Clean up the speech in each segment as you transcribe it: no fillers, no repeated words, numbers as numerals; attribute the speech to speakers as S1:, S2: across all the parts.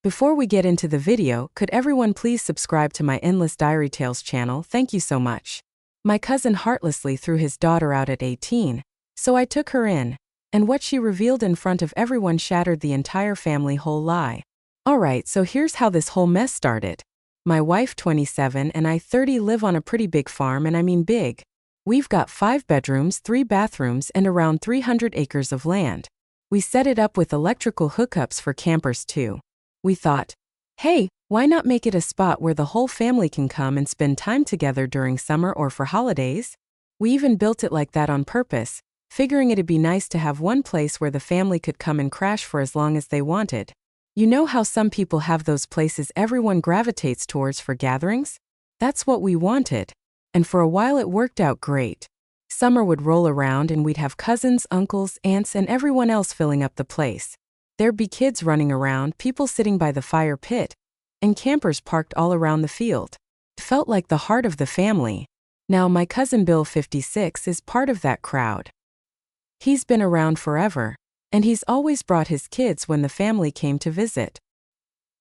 S1: Before we get into the video, could everyone please subscribe to my Endless Diary Tales channel? Thank you so much. My cousin heartlessly threw his daughter out at 18, so I took her in, and what she revealed in front of everyone shattered the entire family whole lie. Alright, so here's how this whole mess started. My wife, 27, and I, 30, live on a pretty big farm, and I mean big. We've got 5 bedrooms, 3 bathrooms, and around 300 acres of land. We set it up with electrical hookups for campers too. We thought, hey, why not make it a spot where the whole family can come and spend time together during summer or for holidays? We even built it like that on purpose, figuring it'd be nice to have one place where the family could come and crash for as long as they wanted. You know how some people have those places everyone gravitates towards for gatherings? That's what we wanted. And for a while it worked out great. Summer would roll around and we'd have cousins, uncles, aunts, and everyone else filling up the place. There'd be kids running around, people sitting by the fire pit, and campers parked all around the field. It felt like the heart of the family. Now my cousin Bill, 56, is part of that crowd. He's been around forever, and he's always brought his kids when the family came to visit.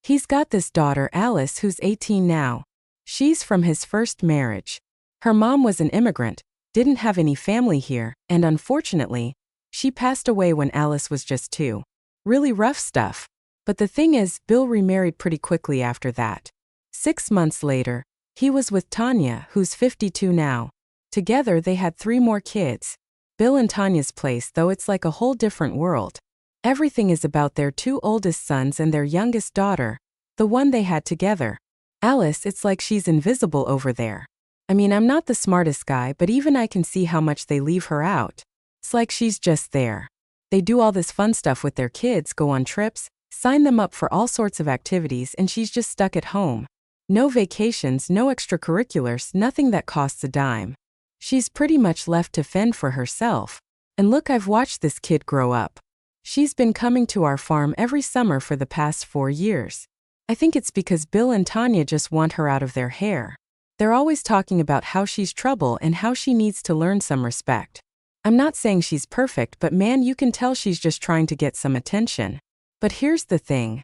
S1: He's got this daughter, Alice, who's 18 now. She's from his first marriage. Her mom was an immigrant, didn't have any family here, and unfortunately, she passed away when Alice was just 2. Really rough stuff. But the thing is, Bill remarried pretty quickly after that. 6 months later, he was with Tanya, who's 52 now. Together they had 3 more kids. Bill and Tanya's place, though, it's like a whole different world. Everything is about their 2 oldest sons and their youngest daughter, the one they had together. Alice, it's like she's invisible over there. I mean, I'm not the smartest guy, but even I can see how much they leave her out. It's like she's just there. They do all this fun stuff with their kids, go on trips, sign them up for all sorts of activities, and she's just stuck at home. No vacations, no extracurriculars, nothing that costs a dime. She's pretty much left to fend for herself. And look, I've watched this kid grow up. She's been coming to our farm every summer for the past 4 years. I think it's because Bill and Tanya just want her out of their hair. They're always talking about how she's trouble and how she needs to learn some respect. I'm not saying she's perfect, but man, you can tell she's just trying to get some attention. But here's the thing.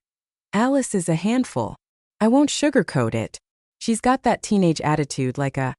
S1: Alice is a handful. I won't sugarcoat it. She's got that teenage attitude, like a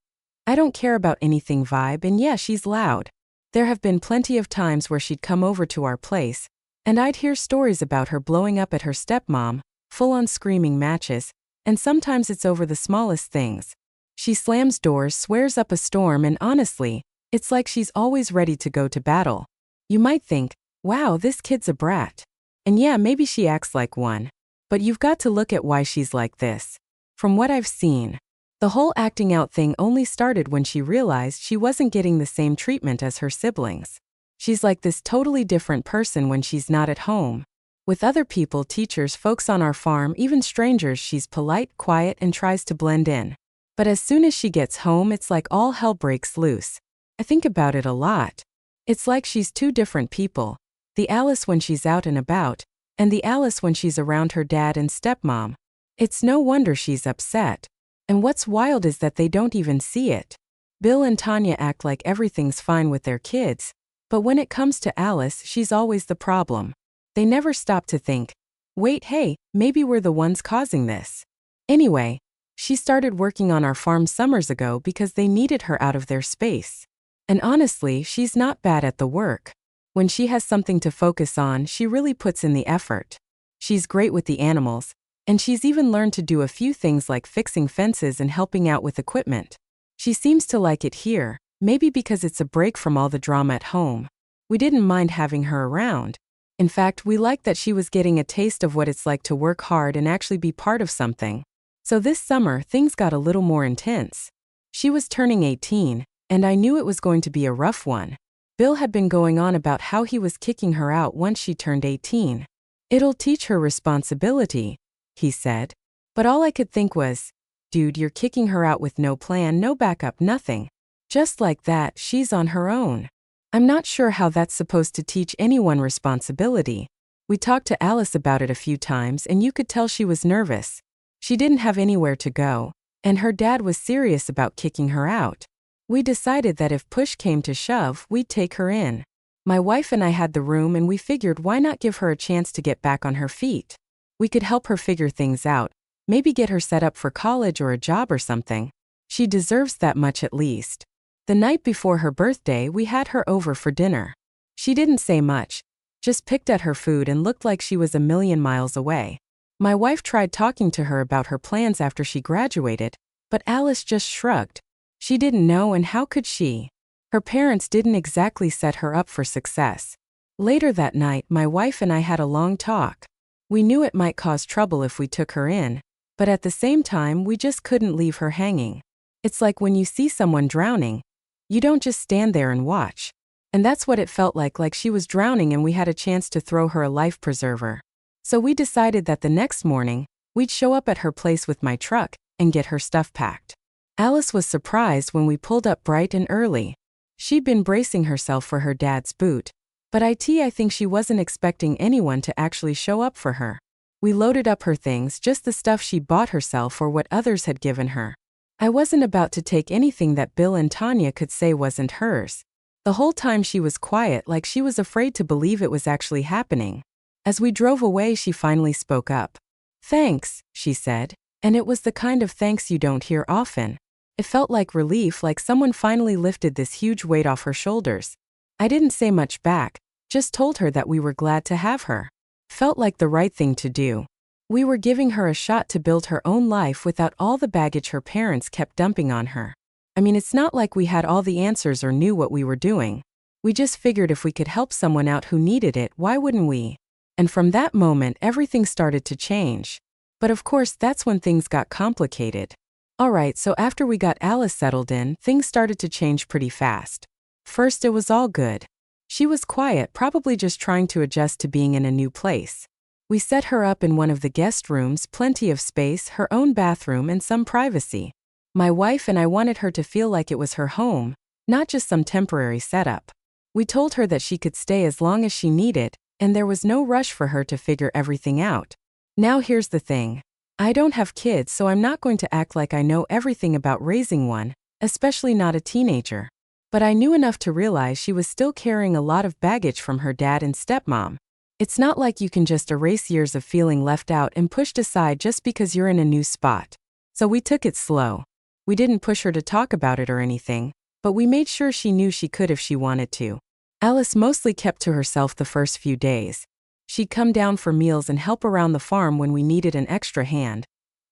S1: I don't care about anything vibe, and yeah, she's loud. There have been plenty of times where she'd come over to our place, and I'd hear stories about her blowing up at her stepmom, full-on screaming matches, and sometimes it's over the smallest things. She slams doors, swears up a storm, and honestly, it's like she's always ready to go to battle. You might think, wow, this kid's a brat. And yeah, maybe she acts like one. But you've got to look at why she's like this. From what I've seen, the whole acting out thing only started when she realized she wasn't getting the same treatment as her siblings. She's like this totally different person when she's not at home. With other people, teachers, folks on our farm, even strangers, she's polite, quiet, and tries to blend in. But as soon as she gets home, it's like all hell breaks loose. I think about it a lot. It's like she's 2 different people. The Alice when she's out and about, and the Alice when she's around her dad and stepmom. It's no wonder she's upset. And what's wild is that they don't even see it. Bill and Tanya act like everything's fine with their kids, but when it comes to Alice, she's always the problem. They never stop to think, wait, hey, maybe we're the ones causing this. Anyway, she started working on our farm summers ago because they needed her out of their space. And honestly, she's not bad at the work. When she has something to focus on, she really puts in the effort. She's great with the animals, and she's even learned to do a few things like fixing fences and helping out with equipment. She seems to like it here, maybe because it's a break from all the drama at home. We didn't mind having her around. In fact, we liked that she was getting a taste of what it's like to work hard and actually be part of something. So this summer, things got a little more intense. She was turning 18, and I knew it was going to be a rough one. Bill had been going on about how he was kicking her out once she turned 18. It'll teach her responsibility, he said. But all I could think was, dude, you're kicking her out with no plan, no backup, nothing. Just like that, she's on her own. I'm not sure how that's supposed to teach anyone responsibility. We talked to Alice about it a few times, and you could tell she was nervous. She didn't have anywhere to go, and her dad was serious about kicking her out. We decided that if push came to shove, we'd take her in. My wife and I had the room, and we figured why not give her a chance to get back on her feet. We could help her figure things out, maybe get her set up for college or a job or something. She deserves that much at least. The night before her birthday, we had her over for dinner. She didn't say much, just picked at her food and looked like she was a million miles away. My wife tried talking to her about her plans after she graduated, but Alice just shrugged. She didn't know, and how could she? Her parents didn't exactly set her up for success. Later that night, my wife and I had a long talk. We knew it might cause trouble if we took her in, but at the same time, we just couldn't leave her hanging. It's like when you see someone drowning, you don't just stand there and watch. And that's what it felt like she was drowning and we had a chance to throw her a life preserver. So we decided that the next morning, we'd show up at her place with my truck and get her stuff packed. Alice was surprised when we pulled up bright and early. She'd been bracing herself for her dad's boot, but I think she wasn't expecting anyone to actually show up for her. We loaded up her things, just the stuff she bought herself or what others had given her. I wasn't about to take anything that Bill and Tanya could say wasn't hers. The whole time she was quiet, like she was afraid to believe it was actually happening. As we drove away, she finally spoke up. "Thanks," she said, and it was the kind of thanks you don't hear often. It felt like relief, like someone finally lifted this huge weight off her shoulders. I didn't say much back, just told her that we were glad to have her. Felt like the right thing to do. We were giving her a shot to build her own life without all the baggage her parents kept dumping on her. I mean, it's not like we had all the answers or knew what we were doing. We just figured if we could help someone out who needed it, why wouldn't we? And from that moment, everything started to change. But of course, that's when things got complicated. Alright, so after we got Alice settled in, things started to change pretty fast. First, it was all good. She was quiet, probably just trying to adjust to being in a new place. We set her up in one of the guest rooms, plenty of space, her own bathroom, and some privacy. My wife and I wanted her to feel like it was her home, not just some temporary setup. We told her that she could stay as long as she needed, and there was no rush for her to figure everything out. Now here's the thing. I don't have kids, so I'm not going to act like I know everything about raising one, especially not a teenager. But I knew enough to realize she was still carrying a lot of baggage from her dad and stepmom. It's not like you can just erase years of feeling left out and pushed aside just because you're in a new spot. So we took it slow. We didn't push her to talk about it or anything, but we made sure she knew she could if she wanted to. Alice mostly kept to herself the first few days. She'd come down for meals and help around the farm when we needed an extra hand.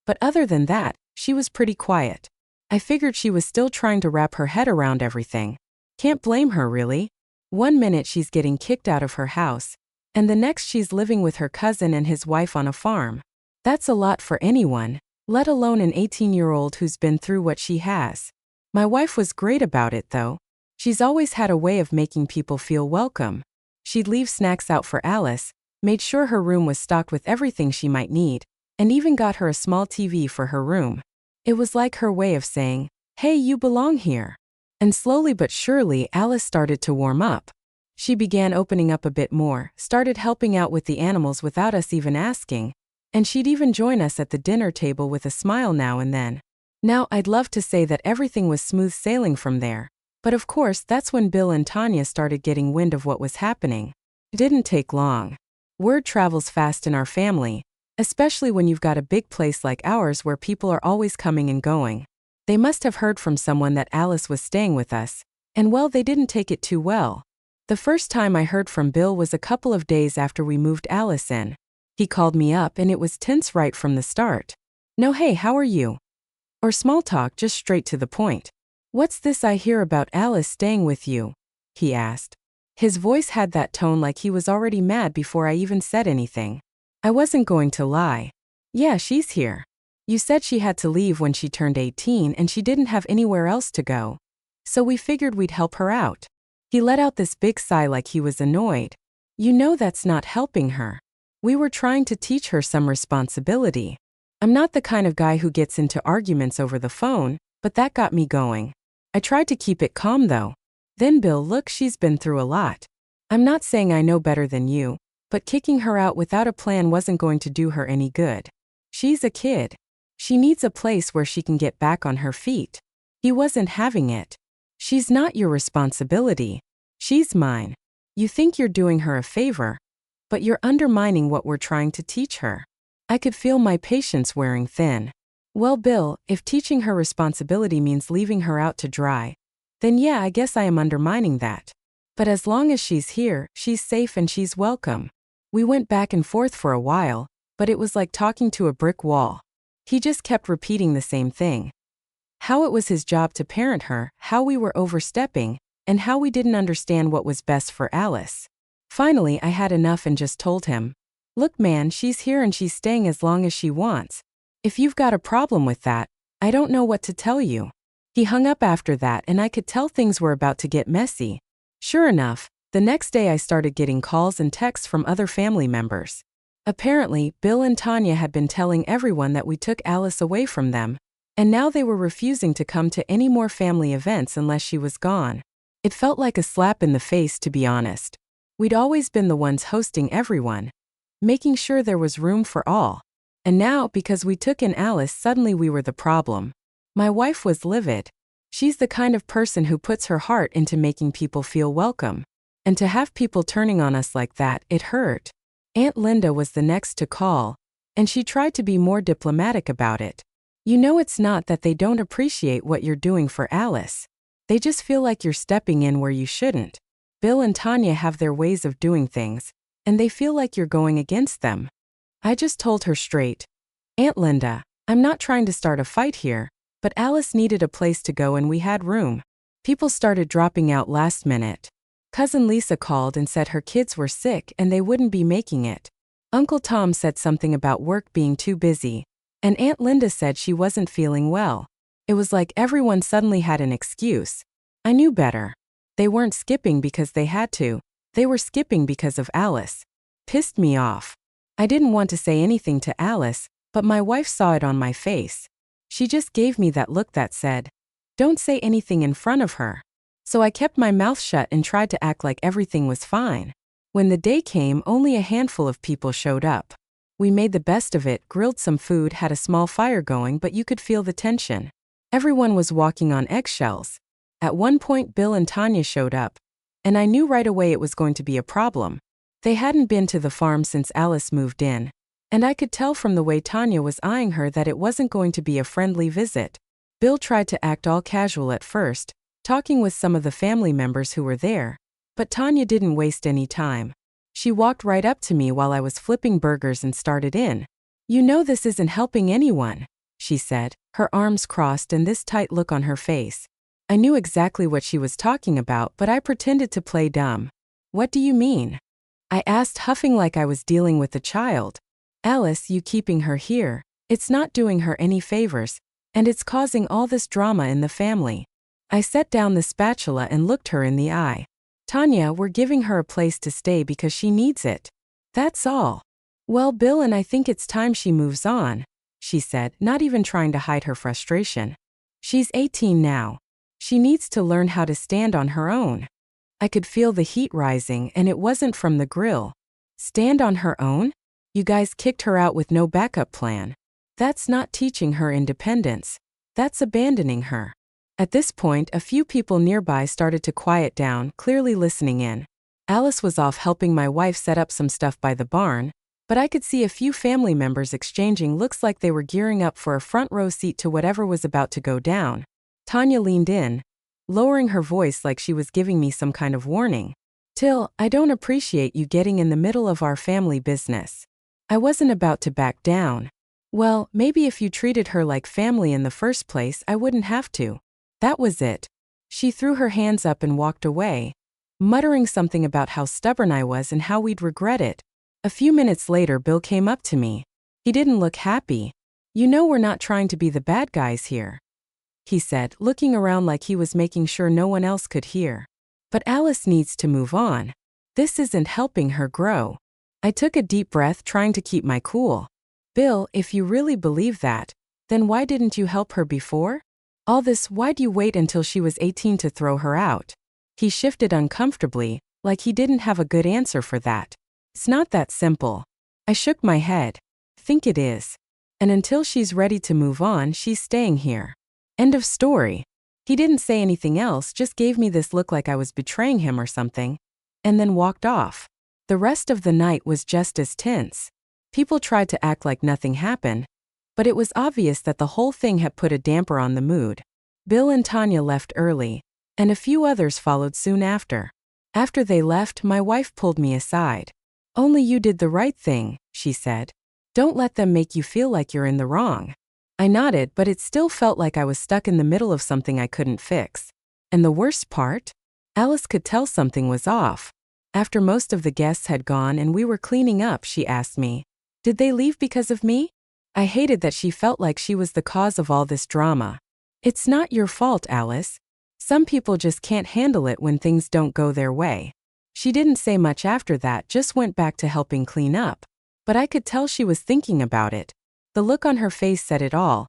S1: But other than that, she was pretty quiet. I figured she was still trying to wrap her head around everything. Can't blame her, really. One minute she's getting kicked out of her house, and the next she's living with her cousin and his wife on a farm. That's a lot for anyone, let alone an 18-year-old who's been through what she has. My wife was great about it, though. She's always had a way of making people feel welcome. She'd leave snacks out for Alice, made sure her room was stocked with everything she might need, and even got her a small TV for her room. It was like her way of saying, "Hey, you belong here." And slowly but surely, Alice started to warm up. She began opening up a bit more, started helping out with the animals without us even asking, and she'd even join us at the dinner table with a smile now and then. Now, I'd love to say that everything was smooth sailing from there, but of course, that's when Bill and Tanya started getting wind of what was happening. It didn't take long. Word travels fast in our family, especially when you've got a big place like ours where people are always coming and going. They must have heard from someone that Alice was staying with us, and well, they didn't take it too well. The first time I heard from Bill was a couple of days after we moved Alice in. He called me up and it was tense right from the start. No, hey, how are you? Or small talk, just straight to the point. What's this I hear about Alice staying with you? He asked. His voice had that tone like he was already mad before I even said anything. I wasn't going to lie. Yeah, she's here. You said she had to leave when she turned 18 and she didn't have anywhere else to go. So we figured we'd help her out. He let out this big sigh like he was annoyed. You know that's not helping her. We were trying to teach her some responsibility. I'm not the kind of guy who gets into arguments over the phone, but that got me going. I tried to keep it calm though. Then Bill, look, she's been through a lot. I'm not saying I know better than you, but kicking her out without a plan wasn't going to do her any good. She's a kid. She needs a place where she can get back on her feet. He wasn't having it. She's not your responsibility. She's mine. You think you're doing her a favor, but you're undermining what we're trying to teach her. I could feel my patience wearing thin. Well, Bill, if teaching her responsibility means leaving her out to dry, then yeah, I guess I am undermining that. But as long as she's here, she's safe and she's welcome. We went back and forth for a while, but it was like talking to a brick wall. He just kept repeating the same thing. How it was his job to parent her, how we were overstepping, and how we didn't understand what was best for Alice. Finally, I had enough and just told him, "Look, man, she's here and she's staying as long as she wants. If you've got a problem with that, I don't know what to tell you." He hung up after that and I could tell things were about to get messy. Sure enough, the next day I started getting calls and texts from other family members. Apparently, Bill and Tanya had been telling everyone that we took Alice away from them, and now they were refusing to come to any more family events unless she was gone. It felt like a slap in the face, to be honest. We'd always been the ones hosting everyone, making sure there was room for all. And now, because we took in Alice, suddenly we were the problem. My wife was livid. She's the kind of person who puts her heart into making people feel welcome. And to have people turning on us like that, it hurt. Aunt Linda was the next to call, and she tried to be more diplomatic about it. You know, it's not that they don't appreciate what you're doing for Alice. They just feel like you're stepping in where you shouldn't. Bill and Tanya have their ways of doing things, and they feel like you're going against them. I just told her straight, "Aunt Linda, I'm not trying to start a fight here, but Alice needed a place to go and we had room." People started dropping out last minute. Cousin Lisa called and said her kids were sick and they wouldn't be making it. Uncle Tom said something about work being too busy, and Aunt Linda said she wasn't feeling well. It was like everyone suddenly had an excuse. I knew better. They weren't skipping because they had to. They were skipping because of Alice. Pissed me off. I didn't want to say anything to Alice, but my wife saw it on my face. She just gave me that look that said, "Don't say anything in front of her." So I kept my mouth shut and tried to act like everything was fine. When the day came, only a handful of people showed up. We made the best of it, grilled some food, had a small fire going, but you could feel the tension. Everyone was walking on eggshells. At one point, Bill and Tanya showed up, and I knew right away it was going to be a problem. They hadn't been to the farm since Alice moved in, and I could tell from the way Tanya was eyeing her that it wasn't going to be a friendly visit. Bill tried to act all casual at first, talking with some of the family members who were there, but Tanya didn't waste any time. She walked right up to me while I was flipping burgers and started in. "You know this isn't helping anyone," she said, her arms crossed and this tight look on her face. I knew exactly what she was talking about, but I pretended to play dumb. "What do you mean?" I asked, huffing like I was dealing with a child. "Alice, you keeping her here, it's not doing her any favors, and it's causing all this drama in the family." I set down the spatula and looked her in the eye. "Tanya, we're giving her a place to stay because she needs it. That's all." "Well, Bill, and I think it's time she moves on," she said, not even trying to hide her frustration. "She's 18 now. She needs to learn how to stand on her own." I could feel the heat rising, and it wasn't from the grill. Stand on her own? You guys kicked her out with no backup plan. That's not teaching her independence. That's abandoning her. At this point, a few people nearby started to quiet down, clearly listening in. Alice was off helping my wife set up some stuff by the barn, but I could see a few family members exchanging looks like they were gearing up for a front row seat to whatever was about to go down. Tanya leaned in, lowering her voice like she was giving me some kind of warning. "Till, I don't appreciate you getting in the middle of our family business." I wasn't about to back down. "Well, maybe if you treated her like family in the first place, I wouldn't have to." That was it. She threw her hands up and walked away, muttering something about how stubborn I was and how we'd regret it. A few minutes later, Bill came up to me. He didn't look happy. "You know we're not trying to be the bad guys here," he said, looking around like he was making sure no one else could hear. "But Alice needs to move on. This isn't helping her grow." I took a deep breath, trying to keep my cool. "Bill, if you really believe that, then why didn't you help her before? All this, why'd you wait until she was 18 to throw her out?" He shifted uncomfortably, like he didn't have a good answer for that. "It's not that simple." I shook my head. "Think it is. And until she's ready to move on, she's staying here. End of story." He didn't say anything else, just gave me this look like I was betraying him or something, and then walked off. The rest of the night was just as tense. People tried to act like nothing happened, but it was obvious that the whole thing had put a damper on the mood. Bill and Tanya left early, and a few others followed soon after. After they left, my wife pulled me aside. "Only you did the right thing," she said. "Don't let them make you feel like you're in the wrong." I nodded, but it still felt like I was stuck in the middle of something I couldn't fix. And the worst part? Alice could tell something was off. After most of the guests had gone and we were cleaning up, she asked me, "Did they leave because of me?" I hated that she felt like she was the cause of all this drama. "It's not your fault, Alice. Some people just can't handle it when things don't go their way." She didn't say much after that, just went back to helping clean up. But I could tell she was thinking about it. The look on her face said it all.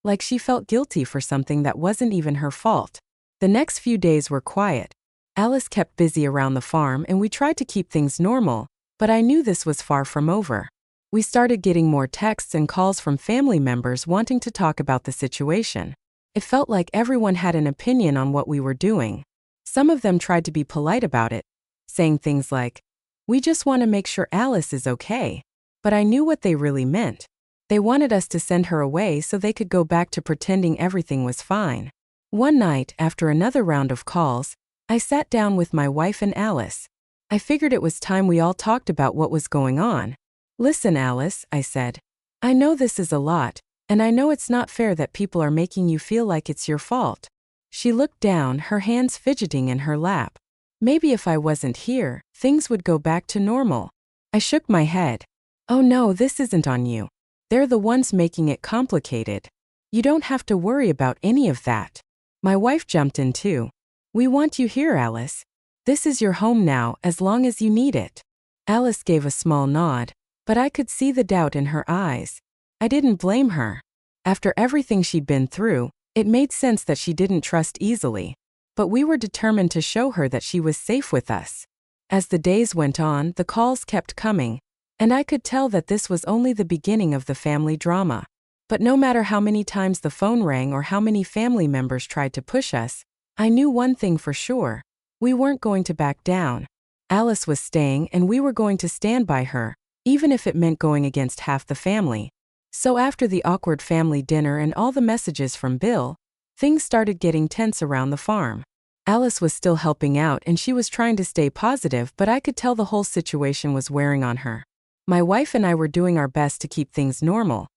S1: Like she felt guilty for something that wasn't even her fault. The next few days were quiet. Alice kept busy around the farm and we tried to keep things normal, but I knew this was far from over. We started getting more texts and calls from family members wanting to talk about the situation. It felt like everyone had an opinion on what we were doing. Some of them tried to be polite about it, saying things like, "We just want to make sure Alice is okay." But I knew what they really meant. They wanted us to send her away so they could go back to pretending everything was fine. One night, after another round of calls, I sat down with my wife and Alice. I figured it was time we all talked about what was going on. "Listen, Alice," I said. "I know this is a lot, and I know it's not fair that people are making you feel like it's your fault." She looked down, her hands fidgeting in her lap. "Maybe if I wasn't here, things would go back to normal." I shook my head. "Oh no, this isn't on you. They're the ones making it complicated. You don't have to worry about any of that." My wife jumped in too. "We want you here, Alice. This is your home now, as long as you need it." Alice gave a small nod, but I could see the doubt in her eyes. I didn't blame her. After everything she'd been through, it made sense that she didn't trust easily. But we were determined to show her that she was safe with us. As the days went on, the calls kept coming, and I could tell that this was only the beginning of the family drama. But no matter how many times the phone rang or how many family members tried to push us, I knew one thing for sure. We weren't going to back down. Alice was staying and we were going to stand by her, even if it meant going against half the family. So after the awkward family dinner and all the messages from Bill, things started getting tense around the farm. Alice was still helping out and she was trying to stay positive, but I could tell the whole situation was wearing on her. My wife and I were doing our best to keep things normal.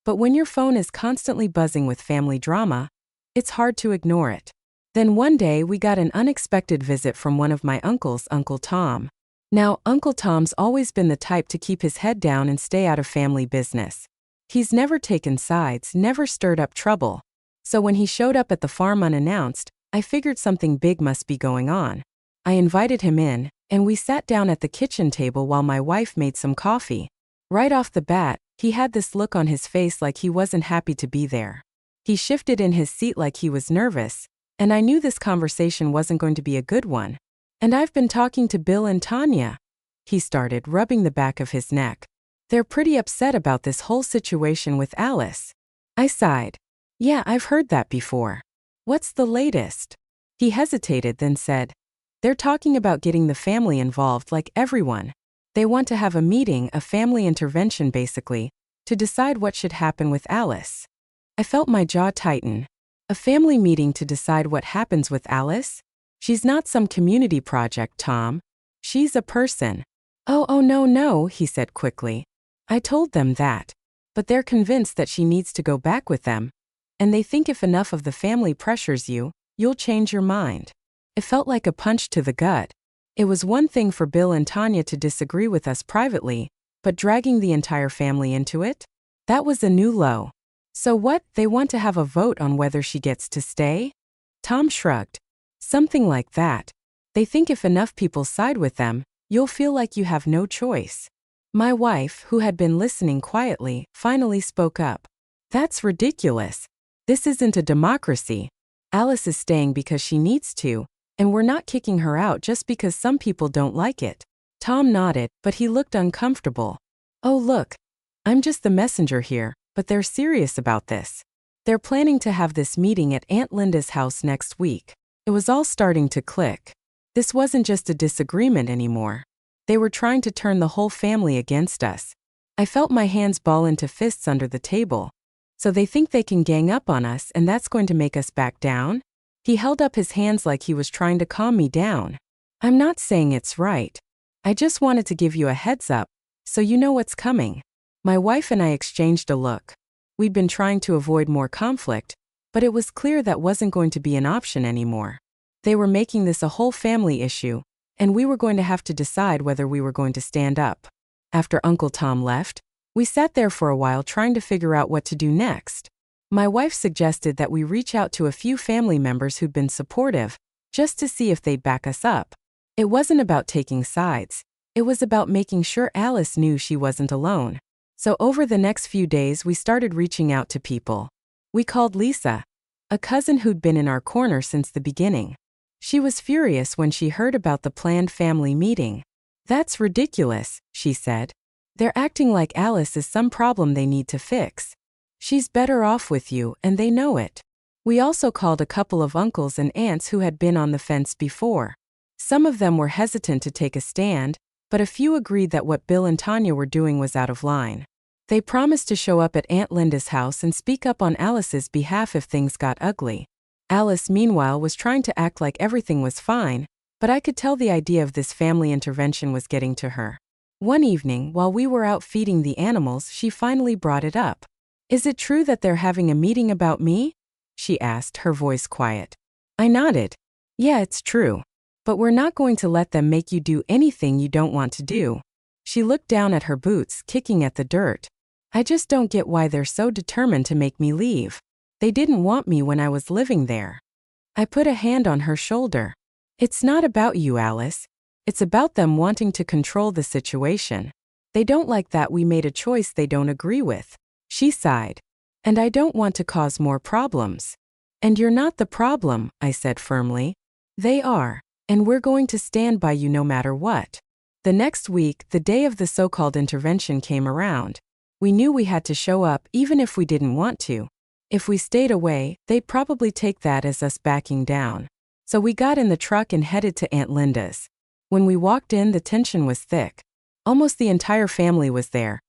S1: But when your phone is constantly buzzing with family drama, it's hard to ignore it. Then one day we got an unexpected visit from one of my uncles, Uncle Tom. Now, Uncle Tom's always been the type to keep his head down and stay out of family business. He's never taken sides, never stirred up trouble. So when he showed up at the farm unannounced, I figured something big must be going on. I invited him in, and we sat down at the kitchen table while my wife made some coffee. Right off the bat, he had this look on his face like he wasn't happy to be there. He shifted in his seat like he was nervous, and I knew this conversation wasn't going to be a good one. "And I've been talking to Bill and Tanya," he started, rubbing the back of his neck. "They're pretty upset about this whole situation with Alice." I sighed. "Yeah, I've heard that before. What's the latest?" He hesitated, then said, "They're talking about getting the family involved, like everyone. They want to have a meeting, a family intervention basically, to decide what should happen with Alice." I felt my jaw tighten. A family meeting to decide what happens with Alice? She's not some community project, Tom. She's a person. Oh no, he said quickly. I told them that. But they're convinced that she needs to go back with them. And they think if enough of the family pressures you, you'll change your mind. It felt like a punch to the gut. It was one thing for Bill and Tanya to disagree with us privately, but dragging the entire family into it? That was a new low. So what, they want to have a vote on whether she gets to stay? Tom shrugged. Something like that. They think if enough people side with them, you'll feel like you have no choice. My wife, who had been listening quietly, finally spoke up. That's ridiculous. This isn't a democracy. Alice is staying because she needs to, and we're not kicking her out just because some people don't like it. Tom nodded, but he looked uncomfortable. Oh look, I'm just the messenger here, but they're serious about this. They're planning to have this meeting at Aunt Linda's house next week. It was all starting to click. This wasn't just a disagreement anymore. They were trying to turn the whole family against us. I felt my hands ball into fists under the table. So they think they can gang up on us and that's going to make us back down? He held up his hands like he was trying to calm me down. I'm not saying it's right. I just wanted to give you a heads up, so you know what's coming. My wife and I exchanged a look. We'd been trying to avoid more conflict, but it was clear that wasn't going to be an option anymore. They were making this a whole family issue, and we were going to have to decide whether we were going to stand up. After Uncle Tom left, we sat there for a while trying to figure out what to do next. My wife suggested that we reach out to a few family members who'd been supportive, just to see if they'd back us up. It wasn't about taking sides. It was about making sure Alice knew she wasn't alone. So over the next few days we started reaching out to people. We called Lisa, a cousin who'd been in our corner since the beginning. She was furious when she heard about the planned family meeting. That's ridiculous, she said. They're acting like Alice is some problem they need to fix. She's better off with you, and they know it. We also called a couple of uncles and aunts who had been on the fence before. Some of them were hesitant to take a stand, but a few agreed that what Bill and Tanya were doing was out of line. They promised to show up at Aunt Linda's house and speak up on Alice's behalf if things got ugly. Alice, meanwhile, was trying to act like everything was fine, but I could tell the idea of this family intervention was getting to her. One evening, while we were out feeding the animals, she finally brought it up. Is it true that they're having a meeting about me? She asked, her voice quiet. I nodded. Yeah, it's true. But we're not going to let them make you do anything you don't want to do. She looked down at her boots, kicking at the dirt. I just don't get why they're so determined to make me leave. They didn't want me when I was living there. I put a hand on her shoulder. It's not about you, Alice. It's about them wanting to control the situation. They don't like that we made a choice they don't agree with. She sighed. And I don't want to cause more problems. And you're not the problem, I said firmly. They are. And we're going to stand by you no matter what. The next week, the day of the so-called intervention came around. We knew we had to show up even if we didn't want to. If we stayed away, they'd probably take that as us backing down. So we got in the truck and headed to Aunt Linda's. When we walked in, the tension was thick. Almost the entire family was there.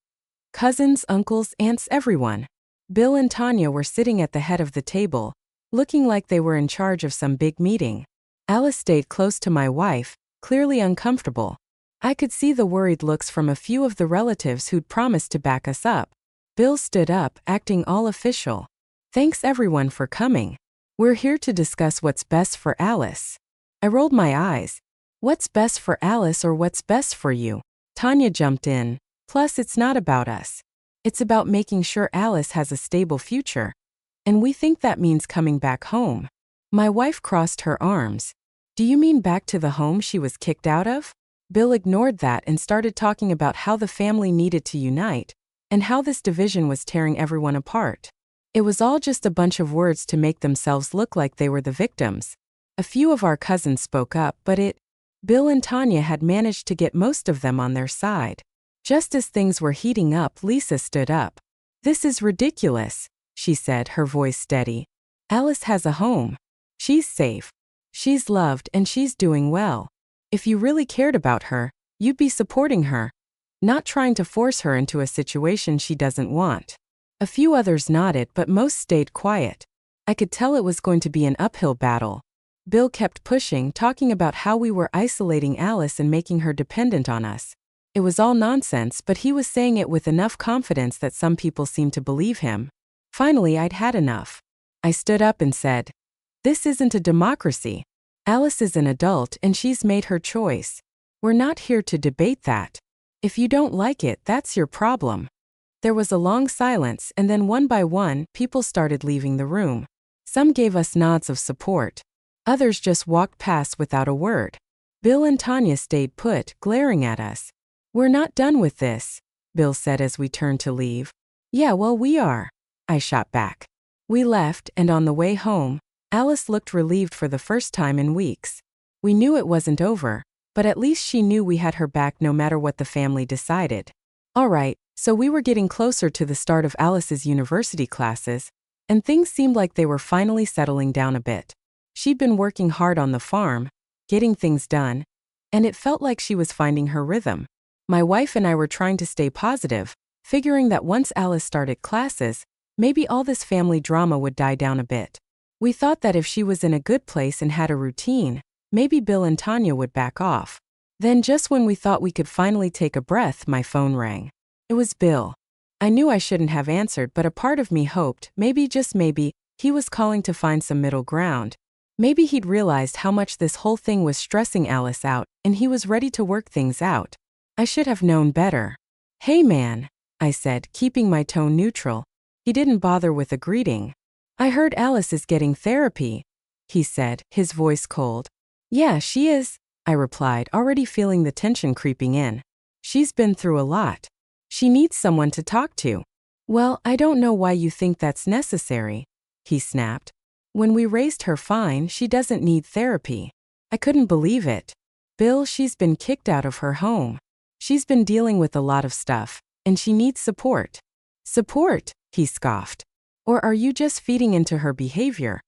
S1: Cousins, uncles, aunts, everyone. Bill and Tanya were sitting at the head of the table, looking like they were in charge of some big meeting. Alice stayed close to my wife, clearly uncomfortable. I could see the worried looks from a few of the relatives who'd promised to back us up. Bill stood up, acting all official. Thanks everyone for coming. We're here to discuss what's best for Alice. I rolled my eyes. What's best for Alice or what's best for you? Tanya jumped in. Plus, it's not about us. It's about making sure Alice has a stable future. And we think that means coming back home. My wife crossed her arms. Do you mean back to the home she was kicked out of? Bill ignored that and started talking about how the family needed to unite, and how this division was tearing everyone apart. It was all just a bunch of words to make themselves look like they were the victims. A few of our cousins spoke up, but Bill and Tanya had managed to get most of them on their side. Just as things were heating up, Lisa stood up. This is ridiculous, she said, her voice steady. Alice has a home. She's safe. She's loved and she's doing well. If you really cared about her, you'd be supporting her, not trying to force her into a situation she doesn't want. A few others nodded, but most stayed quiet. I could tell it was going to be an uphill battle. Bill kept pushing, talking about how we were isolating Alice and making her dependent on us. It was all nonsense, but he was saying it with enough confidence that some people seemed to believe him. Finally, I'd had enough. I stood up and said, This isn't a democracy. Alice is an adult and she's made her choice. We're not here to debate that. If you don't like it, that's your problem. There was a long silence, and then one by one, people started leaving the room. Some gave us nods of support. Others just walked past without a word. Bill and Tanya stayed put, glaring at us. We're not done with this, Bill said as we turned to leave. Yeah, well, we are, I shot back. We left, and on the way home, Alice looked relieved for the first time in weeks. We knew it wasn't over, but at least she knew we had her back no matter what the family decided. All right, so we were getting closer to the start of Alice's university classes, and things seemed like they were finally settling down a bit. She'd been working hard on the farm, getting things done, and it felt like she was finding her rhythm. My wife and I were trying to stay positive, figuring that once Alice started classes, maybe all this family drama would die down a bit. We thought that if she was in a good place and had a routine, maybe Bill and Tanya would back off. Then just when we thought we could finally take a breath, my phone rang. It was Bill. I knew I shouldn't have answered, but a part of me hoped, maybe just maybe, he was calling to find some middle ground. Maybe he'd realized how much this whole thing was stressing Alice out, and he was ready to work things out. I should have known better. "Hey man," I said, keeping my tone neutral. He didn't bother with a greeting. "I heard Alice is getting therapy," he said, his voice cold. "Yeah, she is," I replied, already feeling the tension creeping in. "She's been through a lot. She needs someone to talk to." "Well, I don't know why you think that's necessary," he snapped. "When we raised her fine, she doesn't need therapy." I couldn't believe it. "Bill, she's been kicked out of her home. She's been dealing with a lot of stuff, and she needs support." "Support?" he scoffed. "Or are you just feeding into her behavior?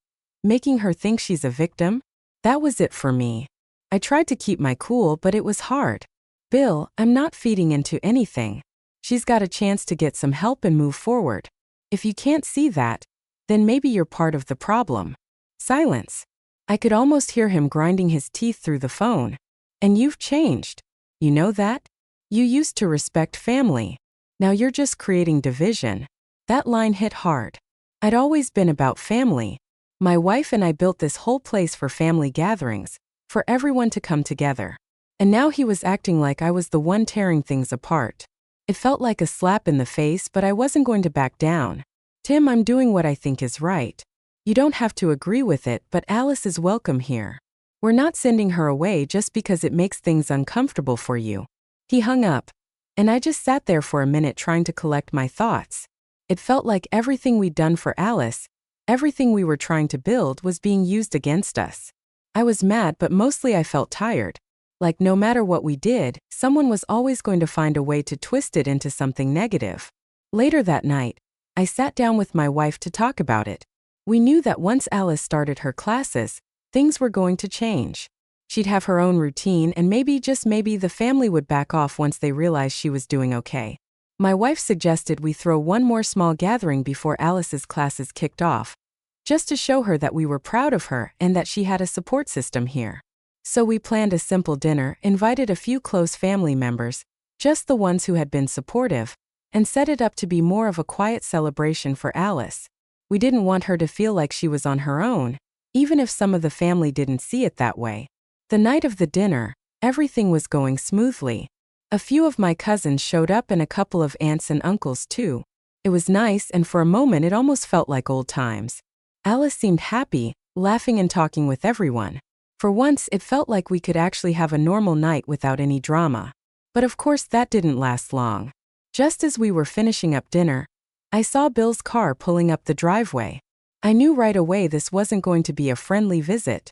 S1: Making her think she's a victim?" That was it for me. I tried to keep my cool, but it was hard. "Bill, I'm not feeding into anything. She's got a chance to get some help and move forward. If you can't see that, then maybe you're part of the problem." Silence. I could almost hear him grinding his teeth through the phone. "And you've changed. You know that? You used to respect family. Now you're just creating division." That line hit hard. I'd always been about family. My wife and I built this whole place for family gatherings, for everyone to come together. And now he was acting like I was the one tearing things apart. It felt like a slap in the face, but I wasn't going to back down. "Tim, I'm doing what I think is right. You don't have to agree with it, but Alice is welcome here. We're not sending her away just because it makes things uncomfortable for you." He hung up, and I just sat there for a minute trying to collect my thoughts. It felt like everything we'd done for Alice, everything we were trying to build, was being used against us. I was mad, but mostly I felt tired. Like no matter what we did, someone was always going to find a way to twist it into something negative. Later that night, I sat down with my wife to talk about it. We knew that once Alice started her classes, things were going to change. She'd have her own routine, and maybe, just maybe, the family would back off once they realized she was doing okay. My wife suggested we throw one more small gathering before Alice's classes kicked off, just to show her that we were proud of her and that she had a support system here. So we planned a simple dinner, invited a few close family members, just the ones who had been supportive, and set it up to be more of a quiet celebration for Alice. We didn't want her to feel like she was on her own, even if some of the family didn't see it that way. The night of the dinner, everything was going smoothly. A few of my cousins showed up and a couple of aunts and uncles too. It was nice, and for a moment it almost felt like old times. Alice seemed happy, laughing and talking with everyone. For once, it felt like we could actually have a normal night without any drama. But of course that didn't last long. Just as we were finishing up dinner, I saw Bill's car pulling up the driveway. I knew right away this wasn't going to be a friendly visit.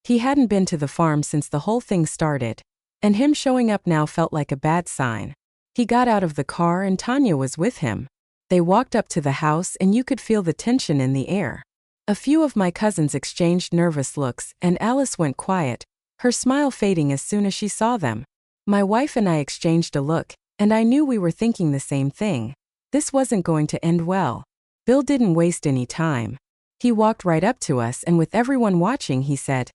S1: He hadn't been to the farm since the whole thing started, and him showing up now felt like a bad sign. He got out of the car and Tanya was with him. They walked up to the house and you could feel the tension in the air. A few of my cousins exchanged nervous looks, and Alice went quiet, her smile fading as soon as she saw them. My wife and I exchanged a look, and I knew we were thinking the same thing. This wasn't going to end well. Bill didn't waste any time. He walked right up to us, and with everyone watching, he said,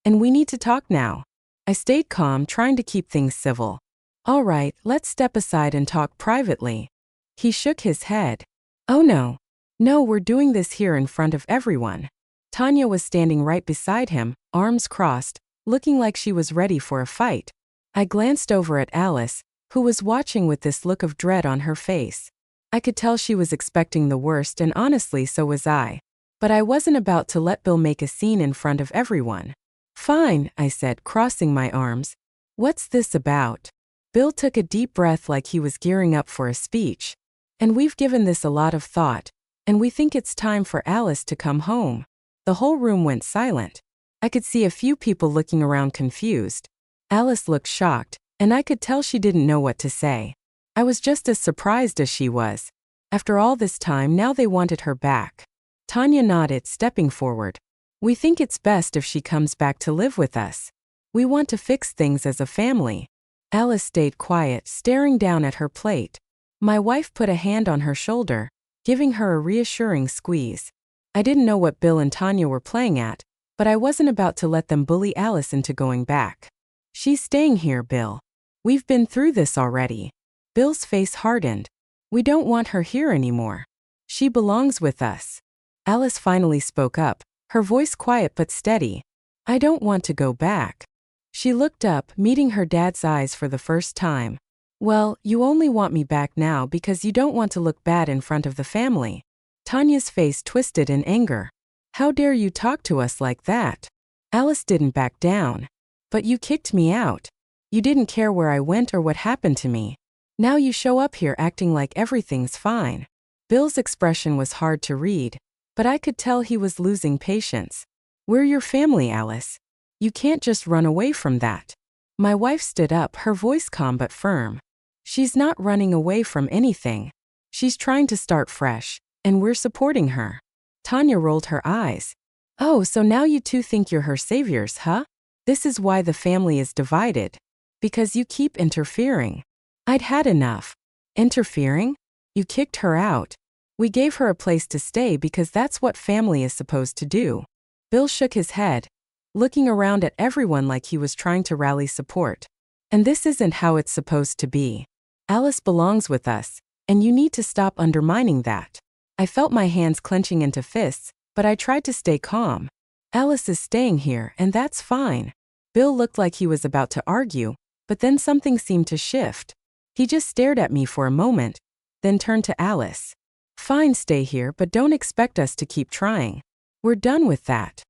S1: "And we need to talk now." I stayed calm, trying to keep things civil. "All right, let's step aside and talk privately." He shook his head. "Oh no. No, we're doing this here in front of everyone." Tanya was standing right beside him, arms crossed, looking like she was ready for a fight. I glanced over at Alice, who was watching with this look of dread on her face. I could tell she was expecting the worst, and honestly, so was I. But I wasn't about to let Bill make a scene in front of everyone. "Fine," I said, crossing my arms. "What's this about?" Bill took a deep breath like he was gearing up for a speech. "And we've given this a lot of thought, and we think it's time for Alice to come home." The whole room went silent. I could see a few people looking around confused. Alice looked shocked, and I could tell she didn't know what to say. I was just as surprised as she was. After all this time, now they wanted her back. Tanya nodded, stepping forward. "We think it's best if she comes back to live with us. We want to fix things as a family." Alice stayed quiet, staring down at her plate. My wife put a hand on her shoulder, giving her a reassuring squeeze. I didn't know what Bill and Tanya were playing at, but I wasn't about to let them bully Alice into going back. She's staying here, Bill. We've been through this already. Bill's face hardened. We don't want her here anymore. She belongs with us. Alice finally spoke up, her voice quiet but steady. I don't want to go back. She looked up, meeting her dad's eyes for the first time. Well, you only want me back now because you don't want to look bad in front of the family. Tanya's face twisted in anger. How dare you talk to us like that? Alice didn't back down. But you kicked me out. You didn't care where I went or what happened to me. Now you show up here acting like everything's fine. Bill's expression was hard to read, but I could tell he was losing patience. We're your family, Alice. You can't just run away from that. My wife stood up, her voice calm but firm. She's not running away from anything. She's trying to start fresh, and we're supporting her. Tanya rolled her eyes. Oh, so now you two think you're her saviors, huh? This is why the family is divided. Because you keep interfering. I'd had enough. Interfering? You kicked her out. We gave her a place to stay because that's what family is supposed to do. Bill shook his head, looking around at everyone like he was trying to rally support. And this isn't how it's supposed to be. Alice belongs with us, and you need to stop undermining that. I felt my hands clenching into fists, but I tried to stay calm. Alice is staying here, and that's fine. Bill looked like he was about to argue, but then something seemed to shift. He just stared at me for a moment, then turned to Alice. Fine, stay here, but don't expect us to keep trying. We're done with that.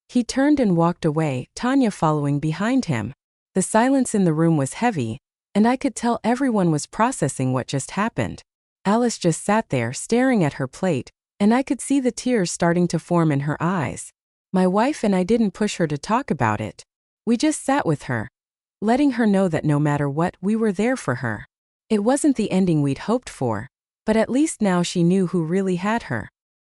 S1: He turned and walked away, Tanya following behind him. The silence in the room was heavy, and I could tell everyone was processing what just happened. Alice just sat there staring at her plate, and I could see the tears starting to form in her eyes. My wife and I didn't push her to talk about it. We just sat with her, letting her know that no matter what, we were there for her. It wasn't the ending we'd hoped for, but at least now she knew who really had her.